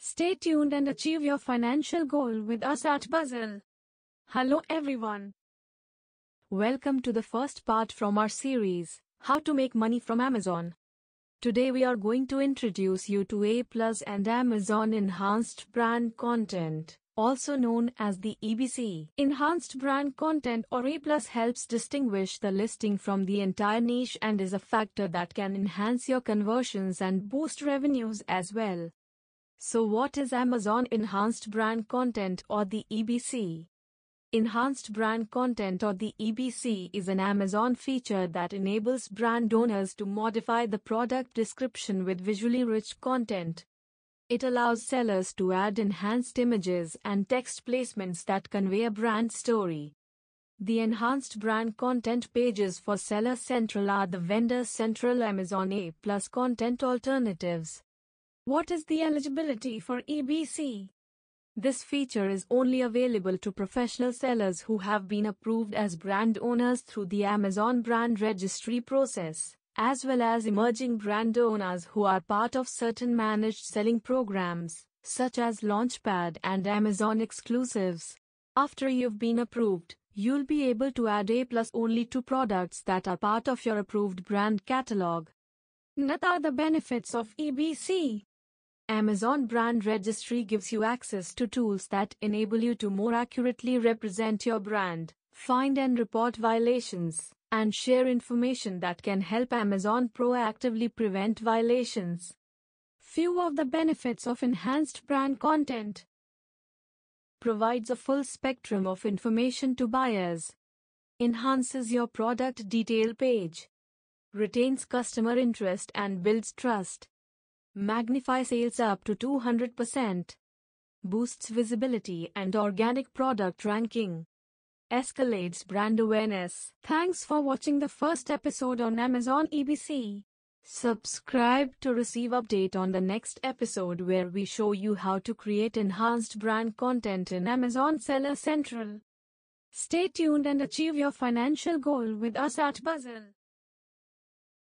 Stay tuned and achieve your financial goal with us at Buzzle. Hello everyone. Welcome to the first part from our series, How to Make Money from Amazon. Today we are going to introduce you to A+ and Amazon Enhanced Brand Content, also known as the EBC. Enhanced Brand Content or A+ helps distinguish the listing from the entire niche and is a factor that can enhance your conversions and boost revenues as well. So what is Amazon Enhanced Brand Content or the EBC? Enhanced Brand Content or the EBC is an Amazon feature that enables brand owners to modify the product description with visually rich content. It allows sellers to add enhanced images and text placements that convey a brand story. The Enhanced Brand Content pages for Seller Central are the Vendor Central Amazon A+ content alternatives. What is the eligibility for EBC? This feature is only available to professional sellers who have been approved as brand owners through the Amazon Brand Registry process, as well as emerging brand owners who are part of certain managed selling programs, such as Launchpad and Amazon Exclusives. After you've been approved, you'll be able to add A+ only to products that are part of your approved brand catalog. What are the benefits of EBC? Amazon Brand Registry gives you access to tools that enable you to more accurately represent your brand, find and report violations, and share information that can help Amazon proactively prevent violations. Few of the benefits of enhanced brand content: provides a full spectrum of information to buyers, enhances your product detail page, retains customer interest and builds trust, magnify sales up to 200%, boosts visibility and organic product ranking, escalates brand awareness. Thanks for watching the first episode on Amazon EBC. Subscribe to receive update on the next episode where we show you how to create enhanced brand content in Amazon Seller Central. Stay tuned and achieve your financial goal with us at Buzzle.